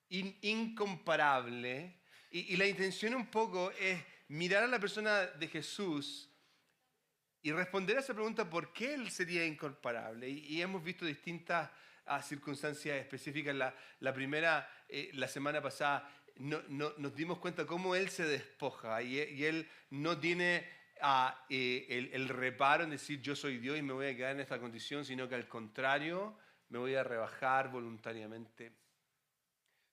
incomparable. Y la intención un poco es mirar a la persona de Jesús y responder a esa pregunta, ¿por qué Él sería incomparable? Y hemos visto distintas circunstancias específicas. La primera, la semana pasada, nos dimos cuenta cómo Él se despoja y Él no tiene el reparo en decir yo soy Dios y me voy a quedar en esta condición, sino que al contrario, me voy a rebajar voluntariamente.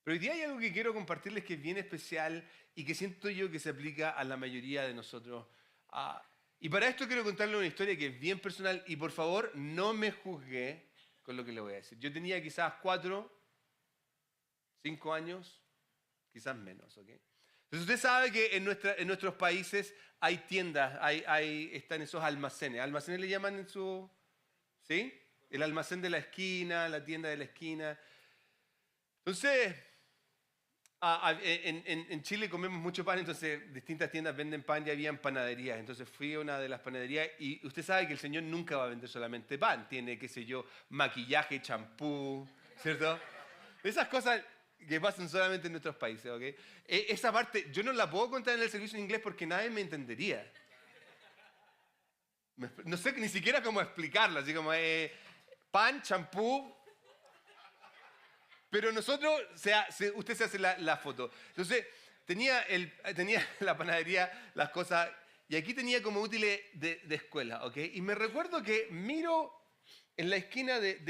Pero hoy día hay algo que quiero compartirles que es bien especial y que siento yo que se aplica a la mayoría de nosotros. Y para esto quiero contarles una historia que es bien personal y por favor no me juzgue con lo que le voy a decir. Yo tenía quizás 4, 5 años, quizás menos, ¿ok? Entonces usted sabe que en nuestros países hay tiendas, están esos almacenes. ¿Almacenes le llaman en su...? ¿Sí? El almacén de la esquina, la tienda de la esquina. Entonces... en Chile comemos mucho pan, entonces distintas tiendas venden pan y habían panaderías. Entonces fui a una de las panaderías y usted sabe que el Señor nunca va a vender solamente pan. Tiene, qué sé yo, maquillaje, champú, ¿cierto? Esas cosas que pasan solamente en nuestros países, ¿ok? Esa parte yo no la puedo contar en el servicio en inglés porque nadie me entendería. No sé ni siquiera cómo explicarla, así como pan, champú. Pero nosotros, usted se hace la foto. Entonces, tenía la panadería, las cosas, y aquí tenía como útiles de escuela, ¿ok? Y me recuerdo que miro en la esquina de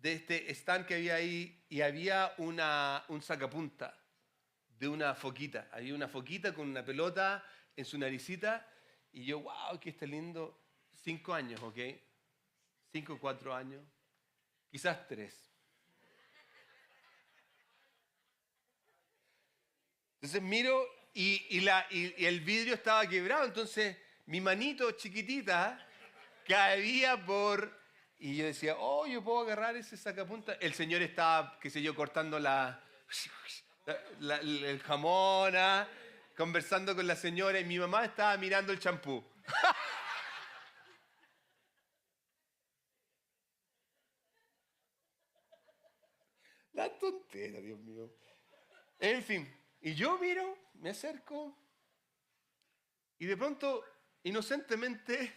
este stand que había ahí, y había un sacapunta de una foquita. Había una foquita con una pelota en su naricita, y yo, wow, que está lindo. 5 años, ¿ok? 5, 4 años, quizás 3. Entonces miro y el vidrio estaba quebrado, entonces mi manito chiquitita caía por... Y yo decía, oh, yo puedo agarrar ese sacapunta. El señor estaba, qué sé yo, cortando el jamón, conversando con la señora, y mi mamá estaba mirando el champú. La tontera, Dios mío. En fin, y yo miro, me acerco, y de pronto, inocentemente,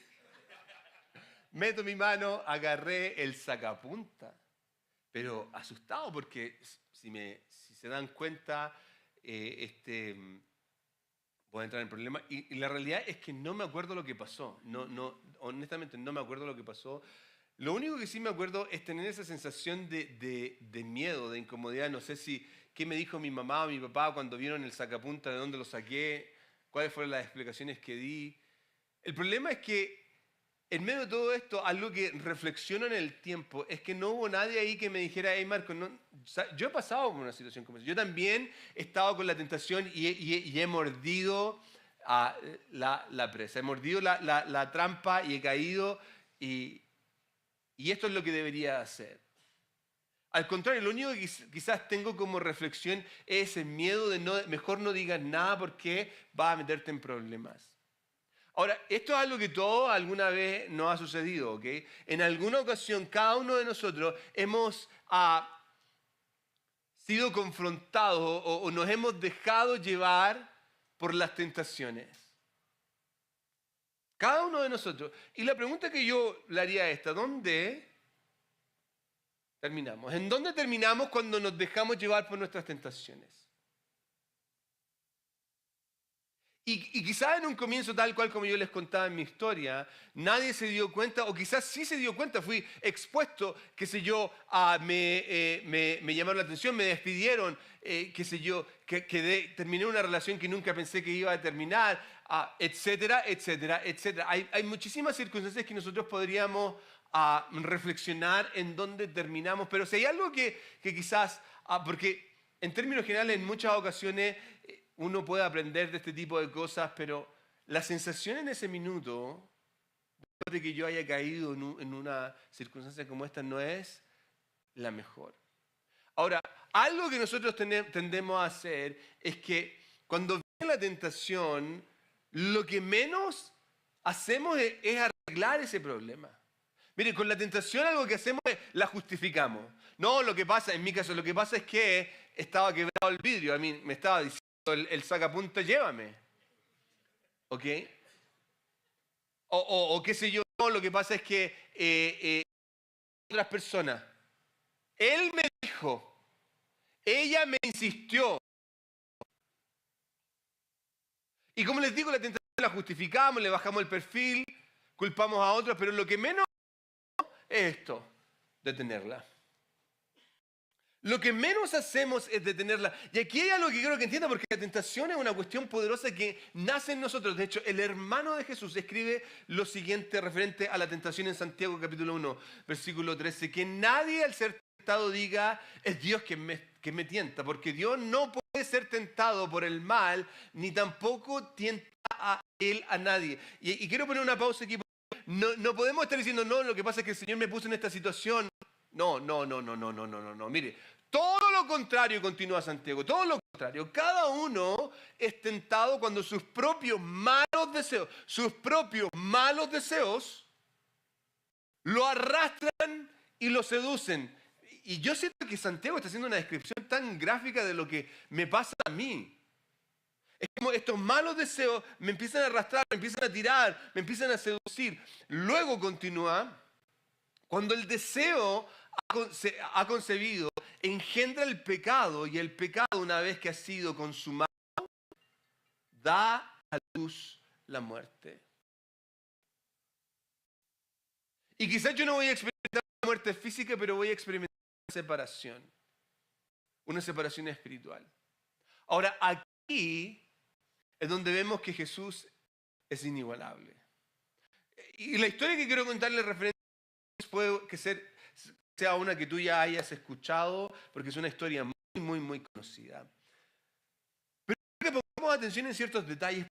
meto mi mano, agarré el sacapunta, pero asustado porque si se dan cuenta, voy a entrar en problemas. Y la realidad es que no me acuerdo lo que pasó. Honestamente no me acuerdo lo que pasó. Lo único que sí me acuerdo es tener esa sensación de miedo, de incomodidad. No sé qué me dijo mi mamá o mi papá cuando vieron el sacapunta, de dónde lo saqué, cuáles fueron las explicaciones que di. El problema es que en medio de todo esto, algo que reflexiono en el tiempo es que no hubo nadie ahí que me dijera, hey Marco, yo he pasado por una situación como esa. Yo también he estado con la tentación y he mordido la presa, he mordido la trampa y he caído y esto es lo que debería hacer. Al contrario, lo único que quizás tengo como reflexión es ese miedo de mejor no digas nada porque vas a meterte en problemas. Ahora, esto es algo que todos alguna vez nos ha sucedido, ¿ok? En alguna ocasión, cada uno de nosotros hemos sido confrontados o nos hemos dejado llevar por las tentaciones. Cada uno de nosotros. Y la pregunta que yo le haría es esta, ¿dónde terminamos? ¿En dónde terminamos cuando nos dejamos llevar por nuestras tentaciones? Y quizás en un comienzo tal cual como yo les contaba en mi historia, nadie se dio cuenta, o quizás sí se dio cuenta, fui expuesto, qué sé yo, me llamaron la atención, me despidieron, qué sé yo, terminé una relación que nunca pensé que iba a terminar, etcétera, etcétera, etcétera. Hay muchísimas circunstancias que nosotros podríamos reflexionar en dónde terminamos, pero si hay algo que quizás, porque en términos generales en muchas ocasiones uno puede aprender de este tipo de cosas, pero la sensación en ese minuto, después de que yo haya caído en una circunstancia como esta, no es la mejor. Ahora, algo que nosotros tendemos a hacer es que cuando viene la tentación, lo que menos hacemos es arreglar ese problema. Mire, con la tentación algo que hacemos es la justificamos. No, lo que pasa, en mi caso, lo que pasa es que estaba quebrado el vidrio. A mí me estaba diciendo el sacapunta, llévame. ¿Ok? O qué sé yo, no, lo que pasa es que otras personas. Él me dijo, ella me insistió. Y como les digo, la tentación la justificamos, le bajamos el perfil, culpamos a otros, pero lo que menos es esto, detenerla. Lo que menos hacemos es detenerla. Y aquí hay algo que quiero que entienda, porque la tentación es una cuestión poderosa que nace en nosotros. De hecho, el hermano de Jesús escribe lo siguiente referente a la tentación en Santiago capítulo 1, versículo 13. Que nadie al ser tentado diga, es Dios quien me tienta, porque Dios no puede ser tentado por el mal, ni tampoco tienta a él a nadie. Y quiero poner una pausa aquí. No podemos estar diciendo, no, lo que pasa es que el Señor me puso en esta situación. No. Mire, todo lo contrario, continúa Santiago, todo lo contrario. Cada uno es tentado cuando sus propios malos deseos lo arrastran y lo seducen. Y yo siento que Santiago está haciendo una descripción tan gráfica de lo que me pasa a mí. Es como estos malos deseos me empiezan a arrastrar, me empiezan a tirar, me empiezan a seducir. Luego continúa, cuando el deseo ha concebido, engendra el pecado, y el pecado, una vez que ha sido consumado, da a luz la muerte. Y quizás yo no voy a experimentar la muerte física, pero voy a experimentar una separación espiritual. Ahora, aquí es donde vemos que Jesús es inigualable. Y la historia que quiero contarle referente puede que sea una que tú ya hayas escuchado, porque es una historia muy conocida. Pero que pongamos atención en ciertos detalles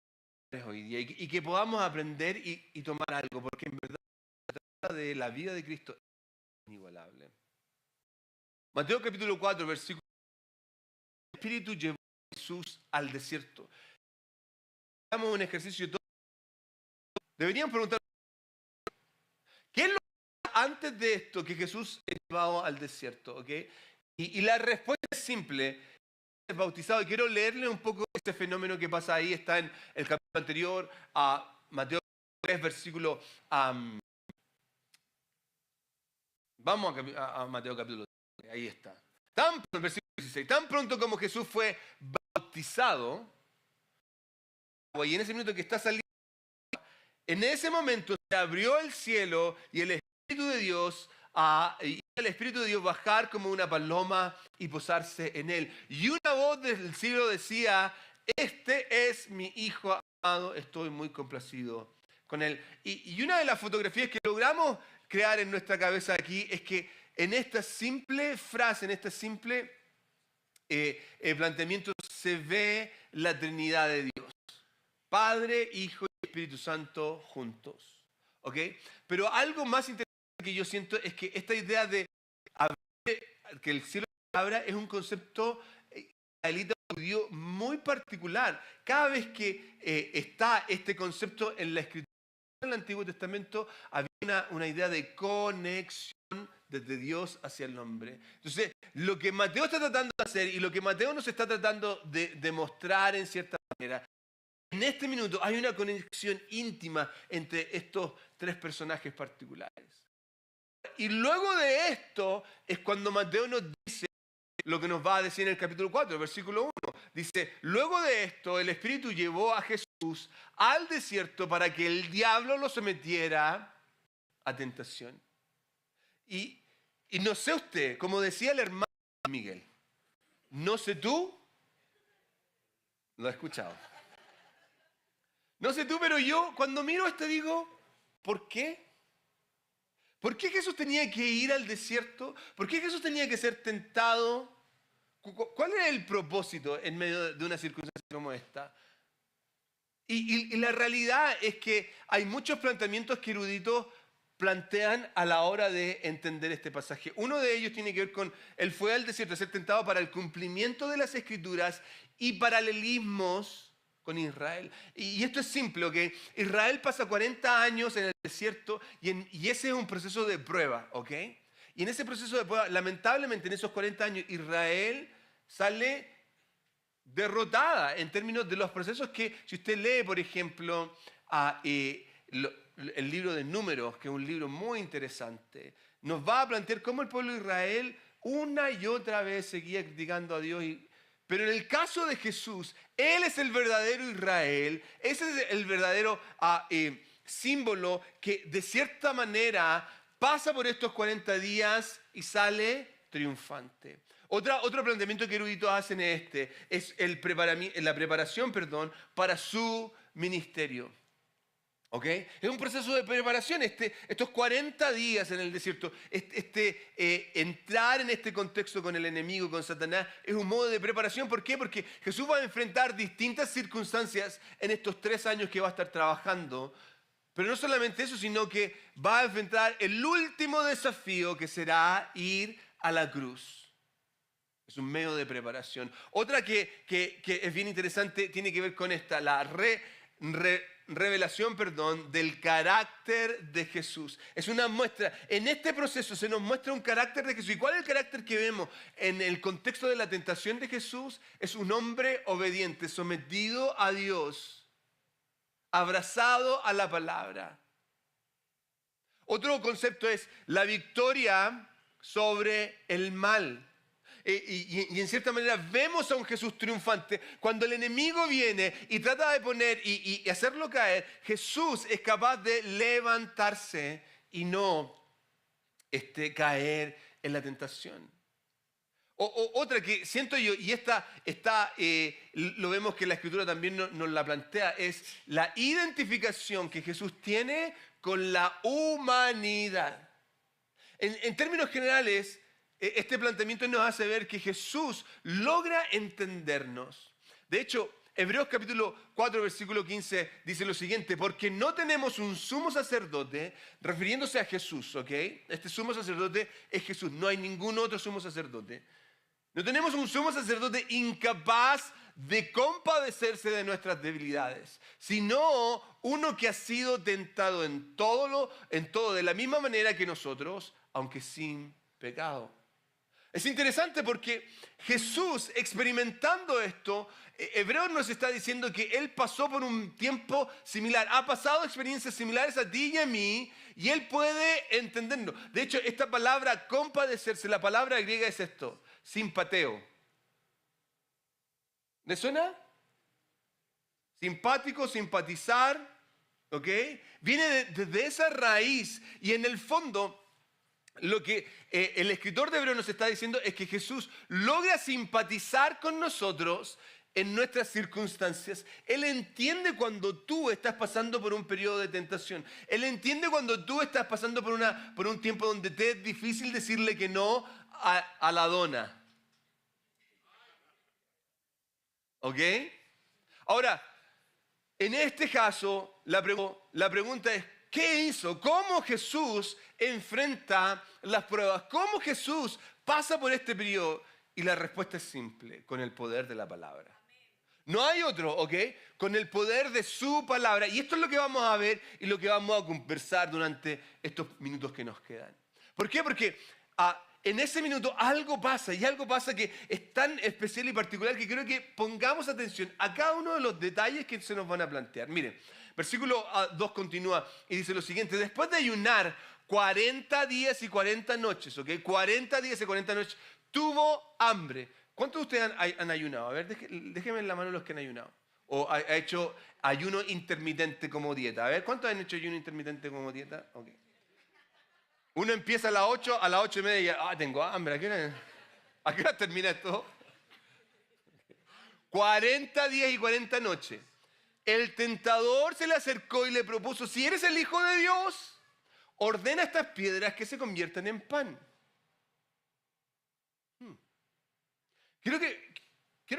hoy día y que podamos aprender y tomar algo, porque en verdad la trata de la vida de Cristo es inigualable. Mateo capítulo 4, versículo 1. El Espíritu llevó a Jesús al desierto. Hagamos un ejercicio. Deberían preguntar, ¿qué es lo que antes de esto que Jesús es llevado al desierto? ¿Okay? Y la respuesta es simple. Es bautizado. Y quiero leerle un poco ese fenómeno que pasa ahí. Está en el capítulo anterior, a Mateo 3, versículo... vamos a Mateo capítulo 3. Ahí está. Versículo 16. Tan pronto como Jesús fue bautizado, y en ese minuto que está saliendo, en ese momento se abrió el cielo y el Espíritu de Dios bajar como una paloma y posarse en él. Y una voz del cielo decía, este es mi Hijo amado, estoy muy complacido con él. Y una de las fotografías que logramos crear en nuestra cabeza aquí es que en esta simple frase, en este simple planteamiento se ve la Trinidad de Dios. Padre, Hijo y Espíritu Santo juntos. ¿Ok? Pero algo más interesante que yo siento es que esta idea de que el cielo se abra es un concepto israelita judío muy particular. Cada vez que está este concepto en la Escritura del Antiguo Testamento, había una idea de conexión desde Dios hacia el hombre. Entonces, lo que Mateo está tratando de hacer y lo que Mateo nos está tratando de demostrar en cierta manera, en este minuto hay una conexión íntima entre estos tres personajes particulares. Y luego de esto es cuando Mateo nos dice lo que nos va a decir en el capítulo 4, versículo 1. Dice, luego de esto el Espíritu llevó a Jesús al desierto para que el diablo lo sometiera a tentación. Y no sé usted, como decía el hermano Miguel, no sé tú, lo he escuchado. No sé tú, pero yo cuando miro esto digo, ¿por qué? ¿Por qué Jesús tenía que ir al desierto? ¿Por qué Jesús tenía que ser tentado? ¿Cuál era el propósito en medio de una circunstancia como esta? Y la realidad es que hay muchos planteamientos que eruditos plantean a la hora de entender este pasaje. Uno de ellos tiene que ver con, él fue al desierto a ser tentado para el cumplimiento de las Escrituras y paralelismos con Israel. Y esto es simple, ¿ok? Israel pasa 40 años en el desierto y ese es un proceso de prueba, ¿ok? Y en ese proceso de prueba, lamentablemente en esos 40 años, Israel sale derrotada en términos de los procesos que, si usted lee, por ejemplo, el libro de Números, que es un libro muy interesante, nos va a plantear cómo el pueblo de Israel una y otra vez seguía criticando a Dios. Pero en el caso de Jesús, Él es el verdadero Israel, ese es el verdadero símbolo que de cierta manera pasa por estos 40 días y sale triunfante. Otro planteamiento que eruditos hacen es la preparación para su ministerio. ¿Ok? Es un proceso de preparación, estos 40 días en el desierto, entrar en este contexto con el enemigo, con Satanás, es un modo de preparación. ¿Por qué? Porque Jesús va a enfrentar distintas circunstancias en estos 3 años que va a estar trabajando. Pero no solamente eso, sino que va a enfrentar el último desafío, que será ir a la cruz. Es un medio de preparación. Otra que es bien interesante tiene que ver con la revelación del carácter de Jesús. Es una muestra. En este proceso se nos muestra un carácter de Jesús. ¿Y cuál es el carácter que vemos en el contexto de la tentación de Jesús? Es un hombre obediente, sometido a Dios, abrazado a la palabra. Otro concepto es la victoria sobre el mal. Y en cierta manera vemos a un Jesús triunfante. Cuando el enemigo viene y trata de poner y hacerlo caer, Jesús es capaz de levantarse y no caer en la tentación. Otra que siento yo, y lo vemos que la Escritura también nos la plantea, es la identificación que Jesús tiene con la humanidad. En términos generales, este planteamiento nos hace ver que Jesús logra entendernos. De hecho, Hebreos capítulo 4, versículo 15 dice lo siguiente: porque no tenemos un sumo sacerdote, refiriéndose a Jesús, ¿ok? Este sumo sacerdote es Jesús, no hay ningún otro sumo sacerdote. No tenemos un sumo sacerdote incapaz de compadecerse de nuestras debilidades, sino uno que ha sido tentado en todo de la misma manera que nosotros, aunque sin pecado. Es interesante porque Jesús, experimentando esto, Hebreos nos está diciendo que Él pasó por un tiempo similar, ha pasado experiencias similares a ti y a mí, y Él puede entendernos. De hecho, esta palabra compadecerse, la palabra griega es esto: simpateo. ¿Le suena? Simpático, simpatizar, ¿ok? Viene desde esa raíz, y en el fondo lo que el escritor de Hebreos nos está diciendo es que Jesús logra simpatizar con nosotros en nuestras circunstancias. Él entiende cuando tú estás pasando por un periodo de tentación. Él entiende cuando tú estás pasando por un tiempo donde te es difícil decirle que no a la dona. ¿Ok? Ahora, en este caso, la pregunta es: ¿qué hizo? ¿Cómo Jesús enfrenta las pruebas? ¿Cómo Jesús pasa por este periodo? Y la respuesta es simple: con el poder de la palabra. No hay otro, ¿ok? Con el poder de su palabra. Y esto es lo que vamos a ver y lo que vamos a conversar durante estos minutos que nos quedan. ¿Por qué? Porque en ese minuto algo pasa, y algo pasa que es tan especial y particular que creo que pongamos atención a cada uno de los detalles que se nos van a plantear. Miren, versículo 2 continúa y dice lo siguiente: después de ayunar 40 días y 40 noches, ¿ok? 40 días y 40 noches, tuvo hambre. ¿Cuántos de ustedes han ayunado? A ver, déjenme en la mano los que han ayunado. O ha hecho ayuno intermitente como dieta. A ver, ¿cuántos han hecho ayuno intermitente como dieta? Ok. Uno empieza a las 8, a las 8:30 y ya, tengo hambre. ¿A qué hora termina esto? 40 días y 40 noches. El tentador se le acercó y le propuso: si eres el Hijo de Dios, ordena estas piedras que se conviertan en pan. Quiero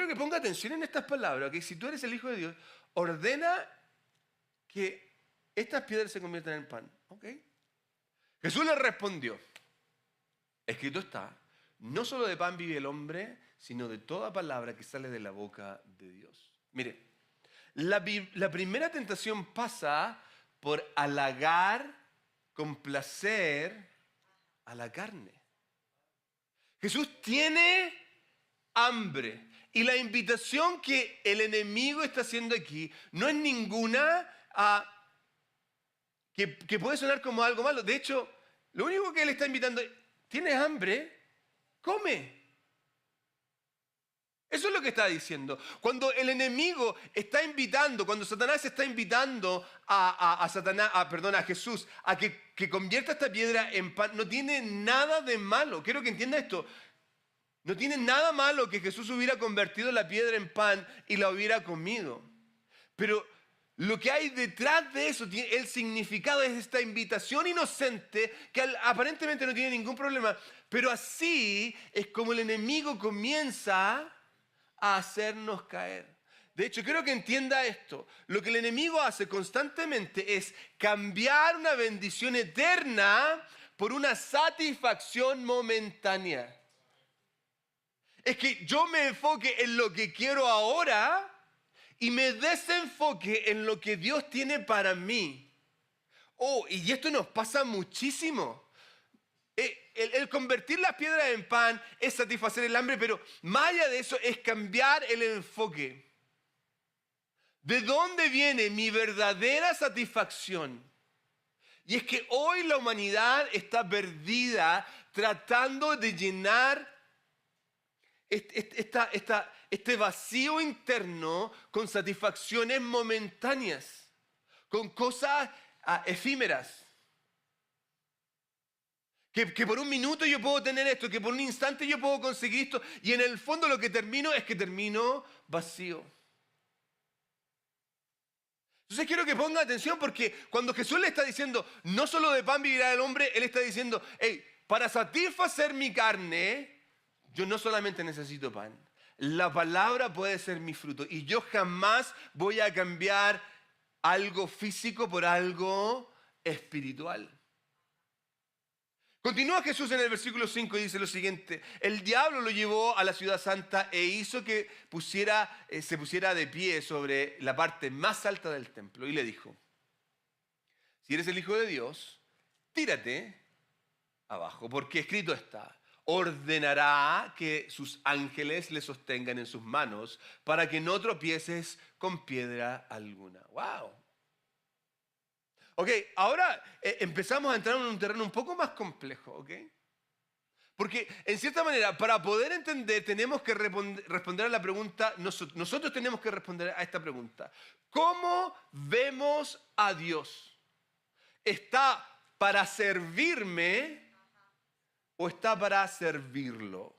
que ponga atención en estas palabras, que si tú eres el Hijo de Dios, ordena que estas piedras se conviertan en pan. ¿Ok? Jesús le respondió: escrito está, no solo de pan vive el hombre, sino de toda palabra que sale de la boca de Dios. Mire, La primera tentación pasa por halagar, complacer a la carne. Jesús tiene hambre. Y la invitación que el enemigo está haciendo aquí no es ninguna que puede sonar como algo malo. De hecho, lo único que él está invitando es, ¿tienes hambre? Come. Eso es lo que está diciendo. Cuando el enemigo está invitando, cuando Satanás está invitando a Jesús a que convierta esta piedra en pan, no tiene nada de malo. Quiero que entienda esto. No tiene nada malo que Jesús hubiera convertido la piedra en pan y la hubiera comido. Pero lo que hay detrás de eso, el significado es esta invitación inocente que aparentemente no tiene ningún problema. Pero así es como el enemigo comienza a hacernos caer. De hecho, quiero que entienda esto. Lo que el enemigo hace constantemente es cambiar una bendición eterna por una satisfacción momentánea. Es que yo me enfoque en lo que quiero ahora y me desenfoque en lo que Dios tiene para mí. Oh, y esto nos pasa muchísimo. El convertir las piedras en pan es satisfacer el hambre, pero más allá de eso es cambiar el enfoque. ¿De dónde viene mi verdadera satisfacción? Y es que hoy la humanidad está perdida tratando de llenar este vacío interno con satisfacciones momentáneas, con cosas efímeras. Que por un minuto yo puedo tener esto, que por un instante yo puedo conseguir esto, y en el fondo lo que termino es que termino vacío. Entonces quiero que ponga atención porque cuando Jesús le está diciendo, no solo de pan vivirá el hombre, Él está diciendo, hey, para satisfacer mi carne, yo no solamente necesito pan. La palabra puede ser mi fruto y yo jamás voy a cambiar algo físico por algo espiritual. Continúa Jesús en el versículo 5 y dice lo siguiente: el diablo lo llevó a la ciudad santa e hizo que se pusiera de pie sobre la parte más alta del templo y le dijo, si eres el Hijo de Dios, tírate abajo, porque escrito está, ordenará que sus ángeles le sostengan en sus manos para que no tropieces con piedra alguna. ¡Wow! Ok, ahora empezamos a entrar en un terreno un poco más complejo, ¿ok? Porque en cierta manera, para poder entender, tenemos que responder a la pregunta, nosotros tenemos que responder a esta pregunta. ¿Cómo vemos a Dios? ¿Está para servirme o está para servirlo?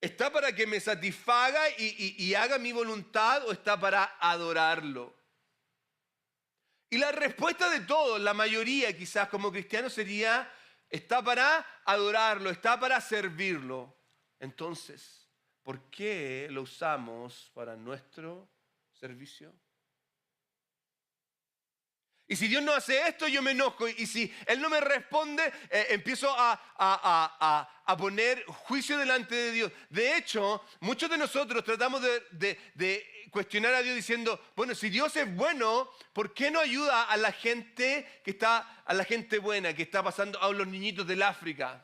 ¿Está para que me satisfaga y haga mi voluntad o está para adorarlo? Y la respuesta de todos, la mayoría quizás como cristianos sería, está para adorarlo, está para servirlo. Entonces, ¿por qué lo usamos para nuestro servicio? Y si Dios no hace esto, yo me enojo. Y si Él no me responde, empiezo a poner juicio delante de Dios. De hecho, muchos de nosotros tratamos de cuestionar a Dios diciendo, bueno, si Dios es bueno, ¿por qué no ayuda a la gente a la gente buena que está pasando, a los niñitos del África?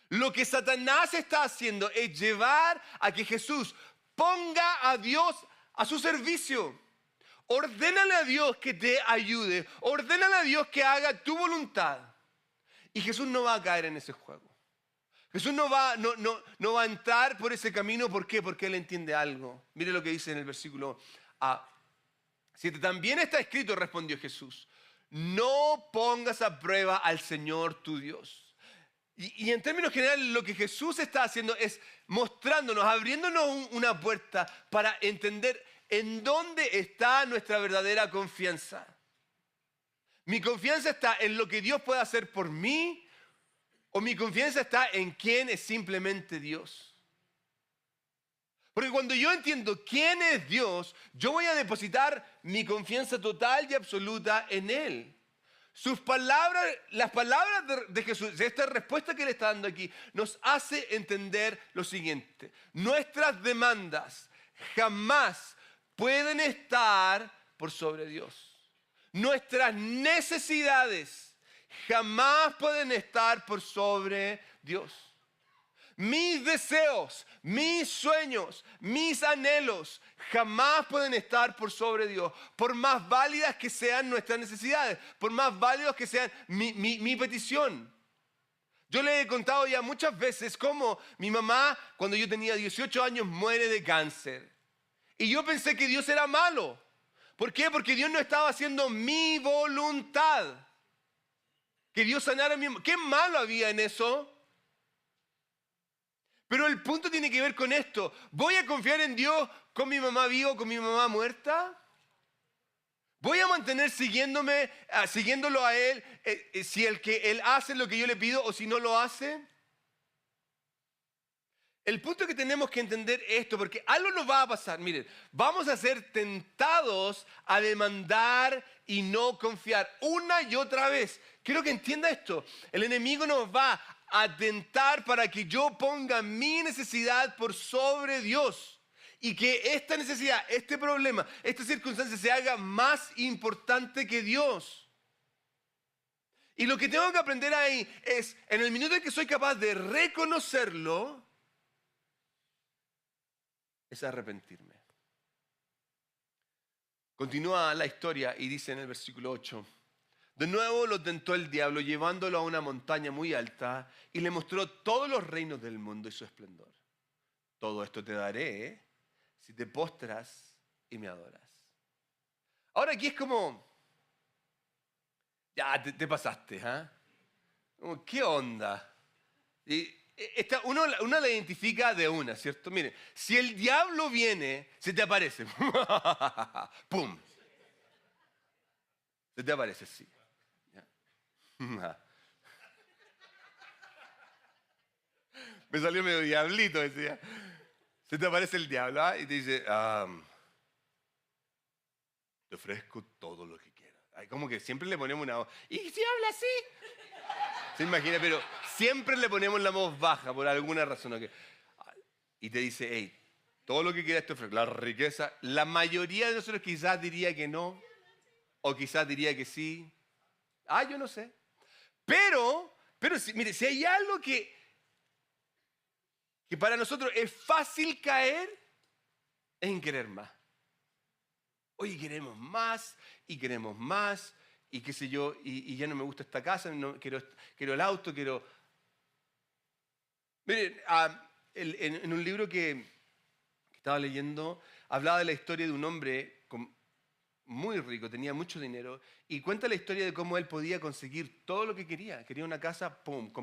Lo que Satanás está haciendo es llevar a que Jesús ponga a Dios a su servicio. Ordénale a Dios que te ayude. Ordénale a Dios que haga tu voluntad. Y Jesús no va a caer en ese juego. Jesús no va a entrar por ese camino. ¿Por qué? Porque Él entiende algo. Mire lo que dice en el versículo 7. También está escrito, respondió Jesús, no pongas a prueba al Señor tu Dios. Y en términos generales lo que Jesús está haciendo es mostrándonos, abriéndonos una puerta para entender ¿en dónde está nuestra verdadera confianza? ¿Mi confianza está en lo que Dios puede hacer por mí? ¿O mi confianza está en quién es simplemente Dios? Porque cuando yo entiendo quién es Dios, yo voy a depositar mi confianza total y absoluta en Él. Sus palabras, las palabras de Jesús, de esta respuesta que Él está dando aquí, nos hace entender lo siguiente. Nuestras demandas jamás pueden estar por sobre Dios. Nuestras necesidades jamás pueden estar por sobre Dios. Mis deseos, mis sueños, mis anhelos jamás pueden estar por sobre Dios. Por más válidas que sean nuestras necesidades, por más válidos que sean mi petición. Yo le he contado ya muchas veces cómo mi mamá, cuando yo tenía 18 años, muere de cáncer. Y yo pensé que Dios era malo. ¿Por qué? Porque Dios no estaba haciendo mi voluntad. Que Dios sanara mi... ¿Qué malo había en eso? Pero el punto tiene que ver con esto. ¿Voy a confiar en Dios con mi mamá viva o con mi mamá muerta? ¿Voy a mantener siguiéndolo a Él si Él hace lo que yo le pido o si no lo hace? El punto es que tenemos que entender esto, porque algo nos va a pasar. Miren, vamos a ser tentados a demandar y no confiar una y otra vez. Quiero que entienda esto. El enemigo nos va a tentar para que yo ponga mi necesidad por sobre Dios. Y que esta necesidad, este problema, esta circunstancia se haga más importante que Dios. Y lo que tengo que aprender ahí es, en el minuto en que soy capaz de reconocerlo, es arrepentirme. Continúa la historia y dice en el versículo 8, de nuevo lo tentó el diablo llevándolo a una montaña muy alta y le mostró todos los reinos del mundo y su esplendor. Todo esto te daré si te postras y me adoras. Ahora aquí es como, ya te pasaste, ¿eh? ¿Qué onda? Y uno la identifica de una, ¿cierto? Mire, si el diablo viene, se te aparece. ¡Pum! Se te aparece, sí. Me salió medio diablito, decía. Se te aparece el diablo, ¿eh? Y te dice, te ofrezco todo lo que quieras. Ay, como que siempre le ponemos una voz. ¿Y si habla así? Se imagina, pero siempre le ponemos la voz baja por alguna razón. ¿Okay? Y te dice, hey, todo lo que quieras te ofrezco. La riqueza, la mayoría de nosotros quizás diría que no, o quizás diría que sí. Yo no sé. Pero mire, si hay algo que para nosotros es fácil caer, es en querer más. Oye, queremos más y queremos más y qué sé yo, y ya no me gusta esta casa, no, quiero el auto, quiero... Miren, en un libro que estaba leyendo, hablaba de la historia de un hombre muy rico, tenía mucho dinero, y cuenta la historia de cómo él podía conseguir todo lo que quería. Quería una casa, pum,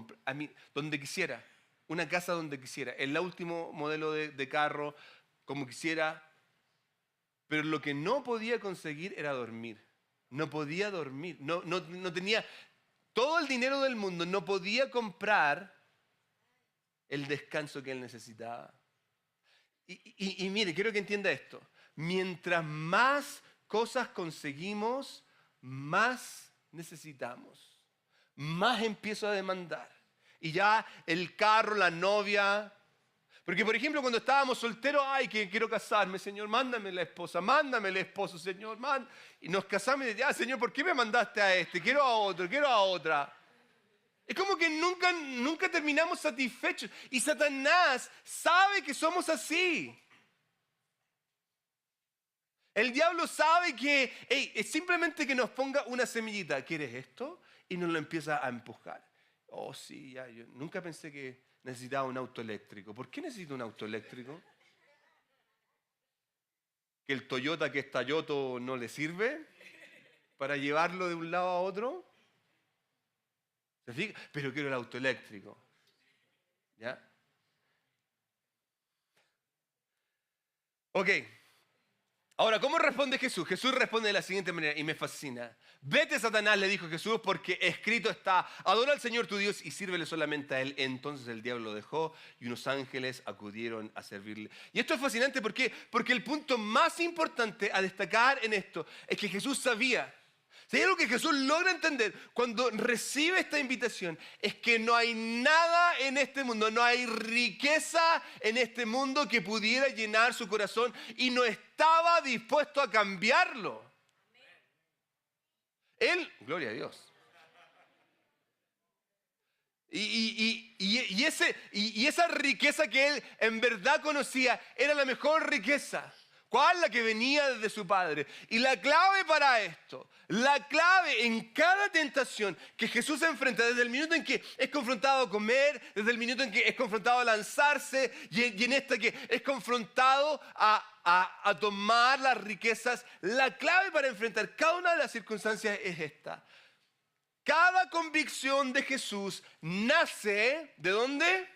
donde quisiera. Una casa donde quisiera. El último modelo de carro, como quisiera. Pero lo que no podía conseguir era dormir. No podía dormir. No tenía todo el dinero del mundo. No podía comprar el descanso que él necesitaba. Y mire, quiero que entienda esto. Mientras más cosas conseguimos, más necesitamos. Más empiezo a demandar. Y ya el carro, la novia. Porque, por ejemplo, cuando estábamos solteros, que quiero casarme, Señor, mándame la esposa, mándame el esposo, Señor, y nos casamos y decimos, Señor, ¿por qué me mandaste a este? Quiero a otro, quiero a otra. Es como que nunca terminamos satisfechos. Y Satanás sabe que somos así. El diablo sabe que es simplemente que nos ponga una semillita. ¿Quieres esto? Y nos lo empieza a empujar. Oh, sí, ya, yo nunca pensé que necesitaba un auto eléctrico. ¿Por qué necesito un auto eléctrico? ¿Que el Toyota que es Toyota no le sirve para llevarlo de un lado a otro? ¿Se fija? Pero quiero el auto eléctrico. ¿Ya? Ok. Ahora, ¿cómo responde Jesús? Jesús responde de la siguiente manera y me fascina. Vete, Satanás, le dijo Jesús, porque escrito está, adora al Señor tu Dios y sírvele solamente a Él. Entonces el diablo lo dejó y unos ángeles acudieron a servirle. Y esto es fascinante, ¿por qué? Porque el punto más importante a destacar en esto es que Jesús sabía Si hay algo que Jesús logra entender cuando recibe esta invitación, es que no hay nada en este mundo, no hay riqueza en este mundo que pudiera llenar su corazón y no estaba dispuesto a cambiarlo. Él, gloria a Dios. Y esa riqueza que él en verdad conocía era la mejor riqueza. ¿Cuál? La que venía desde su padre. Y la clave para esto, la clave en cada tentación que Jesús enfrenta, desde el minuto en que es confrontado a comer, desde el minuto en que es confrontado a lanzarse, y en esta que es confrontado a tomar las riquezas, la clave para enfrentar cada una de las circunstancias es esta. Cada convicción de Jesús nace, ¿de dónde?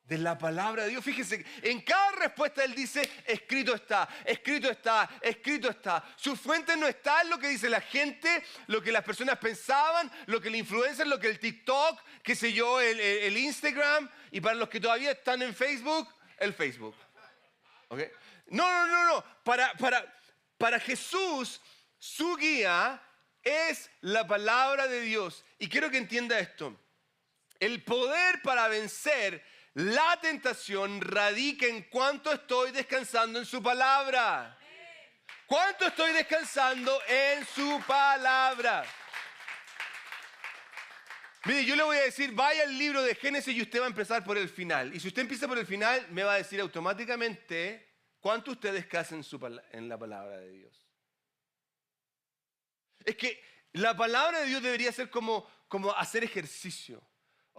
De la palabra de Dios. Fíjese, en cada respuesta Él dice, escrito está, escrito está, escrito está. Su fuente no está en lo que dice la gente, lo que las personas pensaban, lo que el influencer, lo que el TikTok, qué sé yo, el Instagram. Y para los que todavía están en Facebook, el Facebook. ¿Okay? No. Para Jesús, su guía es la palabra de Dios. Y quiero que entienda esto. El poder para vencer la tentación radica en cuánto estoy descansando en su palabra. ¿Cuánto estoy descansando en su palabra? Mire, yo le voy a decir, vaya al libro de Génesis y usted va a empezar por el final. Y si usted empieza por el final, me va a decir automáticamente cuánto usted descansa en la palabra de Dios. Es que la palabra de Dios debería ser como hacer ejercicio.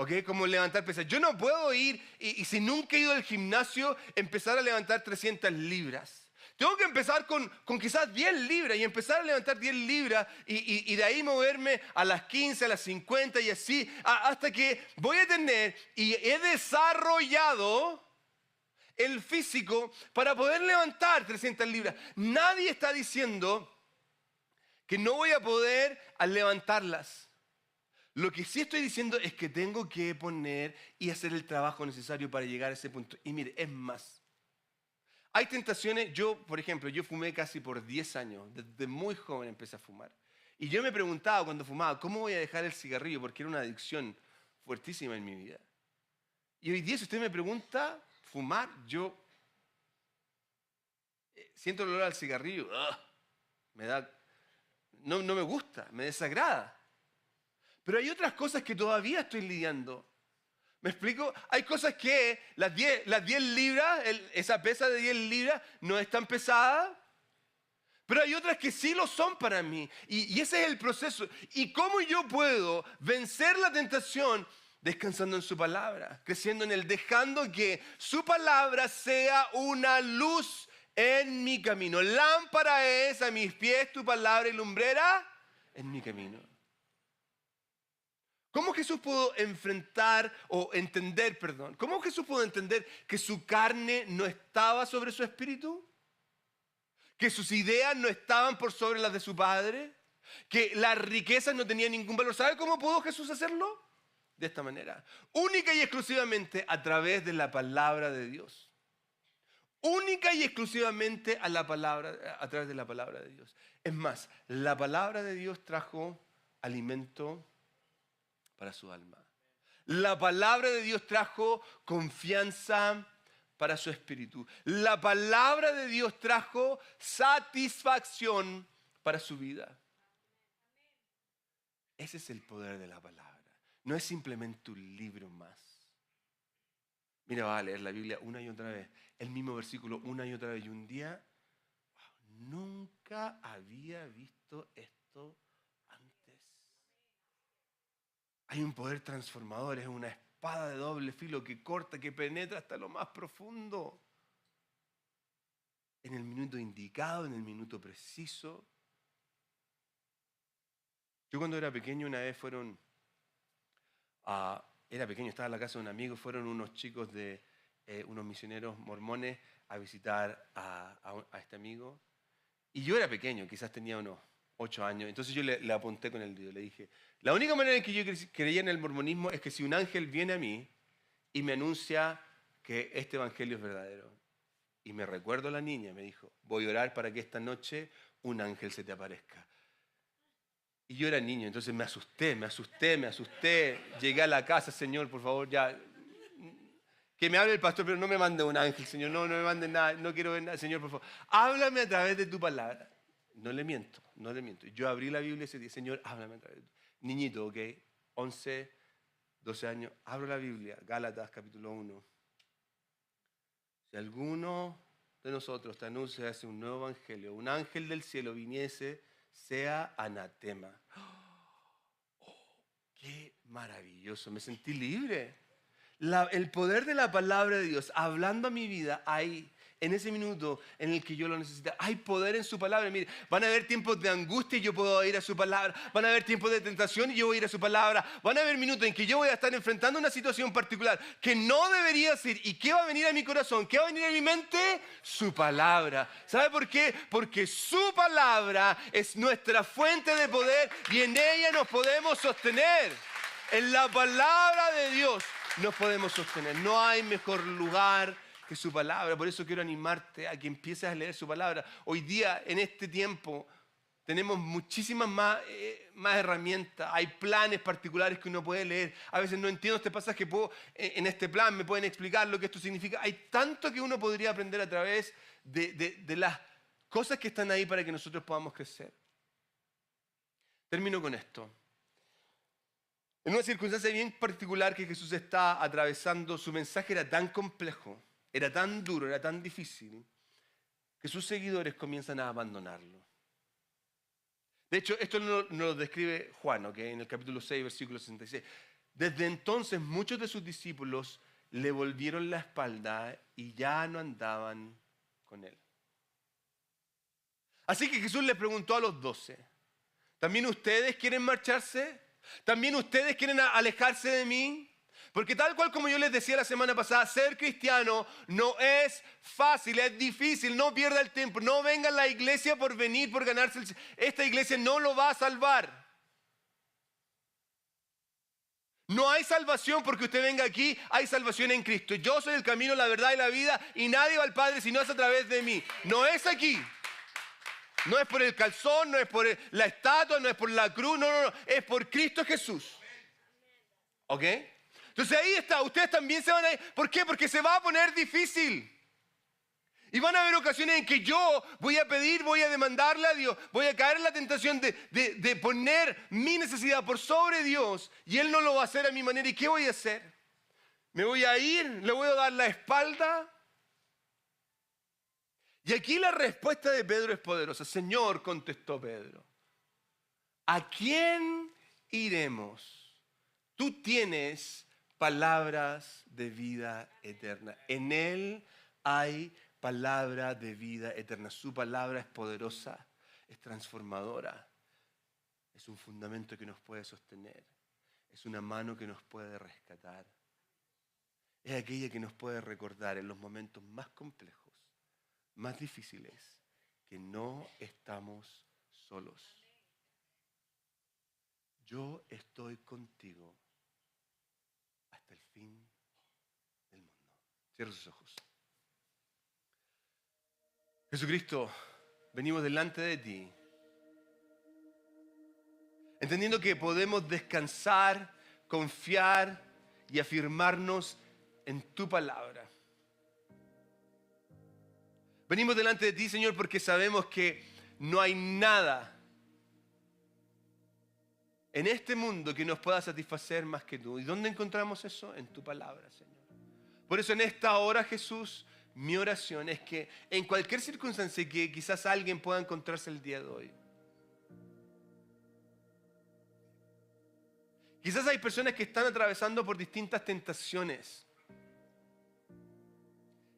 ¿Okay? Como levantar pesas. Yo no puedo ir y si nunca he ido al gimnasio, empezar a levantar 300 libras. Tengo que empezar con quizás 10 libras y empezar a levantar 10 libras y de ahí moverme a las 15, a las 50 y así, hasta que voy a tener y he desarrollado el físico para poder levantar 300 libras. Nadie está diciendo que no voy a poder al levantarlas. Lo que sí estoy diciendo es que tengo que poner y hacer el trabajo necesario para llegar a ese punto. Y mire, es más. Hay tentaciones, por ejemplo, yo fumé casi por 10 años. Desde muy joven empecé a fumar. Y yo me preguntaba cuando fumaba, ¿cómo voy a dejar el cigarrillo? Porque era una adicción fuertísima en mi vida. Y hoy día, si usted me pregunta, fumar, yo siento el olor al cigarrillo. No me gusta, me desagrada. Pero hay otras cosas que todavía estoy lidiando. ¿Me explico? Hay cosas que las 10 libras, esa pesa de 10 libras no es tan pesada. Pero hay otras que sí lo son para mí. Y ese es el proceso. ¿Y cómo yo puedo vencer la tentación? Descansando en su palabra, creciendo en Él, dejando que su palabra sea una luz en mi camino. Lámpara es a mis pies tu palabra y lumbrera en mi camino. ¿Cómo Jesús pudo cómo Jesús pudo entender que su carne no estaba sobre su espíritu? ¿Que sus ideas no estaban por sobre las de su padre? ¿Que las riquezas no tenían ningún valor? ¿Sabe cómo pudo Jesús hacerlo? De esta manera, única y exclusivamente a través de la palabra de Dios. Única y exclusivamente a través de la palabra de Dios. Es más, la palabra de Dios trajo alimento para su alma. La palabra de Dios trajo confianza para su espíritu. La palabra de Dios trajo satisfacción para su vida. Ese es el poder de la palabra. No es simplemente un libro más. Mira, va a leer la Biblia una y otra vez, el mismo versículo una y otra vez. Y un día, nunca había visto esto antes. Hay un poder transformador, es una espada de doble filo que corta, que penetra hasta lo más profundo. En el minuto indicado, en el minuto preciso. Yo cuando era pequeño, una vez estaba en la casa de un amigo, fueron unos chicos de unos misioneros mormones a visitar a este amigo. Y yo era pequeño, quizás tenía unos 8 años. Entonces yo le apunté con el dedo, le dije, la única manera en que yo creía en el mormonismo es que si un ángel viene a mí y me anuncia que este evangelio es verdadero. Y me recuerdo a la niña, me dijo, voy a orar para que esta noche un ángel se te aparezca. Y yo era niño, entonces me asusté. Llegué a la casa, Señor, por favor, ya. Que me hable el pastor, pero no me mande un ángel, Señor. No me mande nada, no quiero ver nada, Señor, por favor. Háblame a través de tu palabra. No le miento. Yo abrí la Biblia ese día, Señor, háblame a través de tu. Niñito, ¿ok? 11, 12 años, abro la Biblia, Gálatas capítulo 1. Si alguno de nosotros te anuncia un nuevo evangelio, un ángel del cielo viniese, sea anatema. ¡Qué maravilloso! Me sentí libre. El poder de la palabra de Dios hablando a mi vida ahí, en ese minuto en el que yo lo necesito. Hay poder en su palabra. Mire, van a haber tiempos de angustia y yo puedo ir a su palabra. Van a haber tiempos de tentación y yo voy a ir a su palabra. Van a haber minutos en que yo voy a estar enfrentando una situación particular que no debería ser. ¿Y qué va a venir a mi corazón? ¿Qué va a venir a mi mente? Su palabra. ¿Sabe por qué? Porque su palabra es nuestra fuente de poder y en ella nos podemos sostener. En la palabra de Dios nos podemos sostener. No hay mejor lugar que su palabra. Por eso quiero animarte a que empieces a leer su palabra. Hoy día, en este tiempo, tenemos muchísimas más herramientas. Hay planes particulares que uno puede leer. A veces no entiendo este pasaje, en este plan me pueden explicar lo que esto significa. Hay tanto que uno podría aprender a través de las cosas que están ahí para que nosotros podamos crecer. Termino con esto. En una circunstancia bien particular que Jesús está atravesando, su mensaje era tan complejo, era tan duro, era tan difícil, que sus seguidores comienzan a abandonarlo. De hecho, esto nos lo describe Juan, ¿okay? En el capítulo 6, versículo 66. Desde entonces muchos de sus discípulos le volvieron la espalda y ya no andaban con él. Así que Jesús les preguntó a los 12, ¿también ustedes quieren marcharse? ¿También ustedes quieren alejarse de mí? Porque tal cual como yo les decía la semana pasada, ser cristiano no es fácil, es difícil. No pierda el tiempo, no venga a la iglesia por venir, por ganarse. Esta iglesia no lo va a salvar. No hay salvación porque usted venga aquí, hay salvación en Cristo. Yo soy el camino, la verdad y la vida y nadie va al Padre si no es a través de mí. No es aquí. No es por el calzón, no es por la estatua, no es por la cruz, no, es por Cristo Jesús. ¿Ok? Entonces ahí está, ustedes también se van a ir. ¿Por qué? Porque se va a poner difícil. Y van a haber ocasiones en que yo voy a pedir, voy a demandarle a Dios, voy a caer en la tentación de poner mi necesidad por sobre Dios y Él no lo va a hacer a mi manera. ¿Y qué voy a hacer? ¿Me voy a ir? ¿Le voy a dar la espalda? Y aquí la respuesta de Pedro es poderosa. Señor, contestó Pedro, ¿a quién iremos? Tú tienes palabras de vida eterna. En Él hay palabra de vida eterna. Su palabra es poderosa, es transformadora. Es un fundamento que nos puede sostener. Es una mano que nos puede rescatar. Es aquella que nos puede recordar en los momentos más complejos, más difíciles, que no estamos solos. Yo estoy contigo hasta el fin del mundo. Cierra sus ojos. Jesucristo, venimos delante de ti, entendiendo que podemos descansar, confiar y afirmarnos en tu palabra. Venimos delante de ti, Señor, porque sabemos que no hay nada en este mundo que nos pueda satisfacer más que tú. ¿Y dónde encontramos eso? En tu palabra, Señor. Por eso en esta hora, Jesús, mi oración es que en cualquier circunstancia que quizás alguien pueda encontrarse el día de hoy, quizás hay personas que están atravesando por distintas tentaciones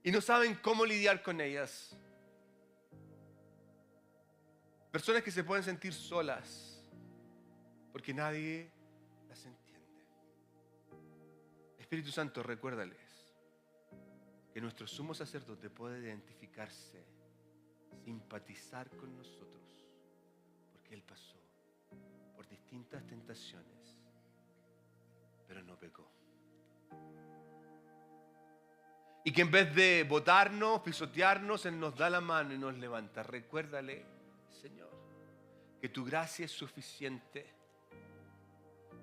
y no saben cómo lidiar con ellas. Personas que se pueden sentir solas porque nadie las entiende. Espíritu Santo, recuérdales que nuestro sumo sacerdote puede identificarse, simpatizar con nosotros, porque Él pasó por distintas tentaciones, pero no pecó. Y que en vez de botarnos, pisotearnos, Él nos da la mano y nos levanta. Recuérdale, Señor, que tu gracia es suficiente,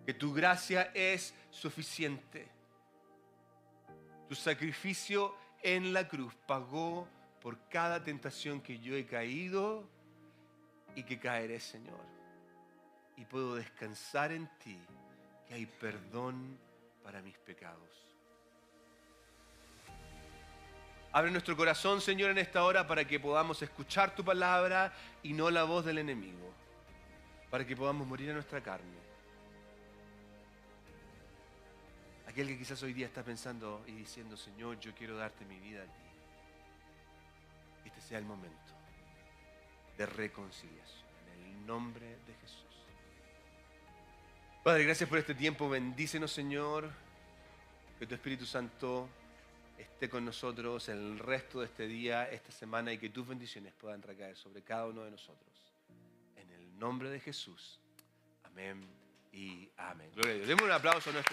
que tu gracia es suficiente. Tu sacrificio en la cruz pagó por cada tentación que yo he caído y que caeré, Señor. Y puedo descansar en ti, que hay perdón para mis pecados. Abre nuestro corazón, Señor, en esta hora para que podamos escuchar tu palabra y no la voz del enemigo. Para que podamos morir a nuestra carne. Aquel que quizás hoy día está pensando y diciendo, Señor, yo quiero darte mi vida a ti. Este sea el momento de reconciliación. En el nombre de Jesús. Padre, gracias por este tiempo. Bendícenos, Señor. Que tu Espíritu Santo esté con nosotros el resto de este día, esta semana, y que tus bendiciones puedan recaer sobre cada uno de nosotros. En el nombre de Jesús. Amén y amén. Gloria a Dios. Demos un aplauso a nuestro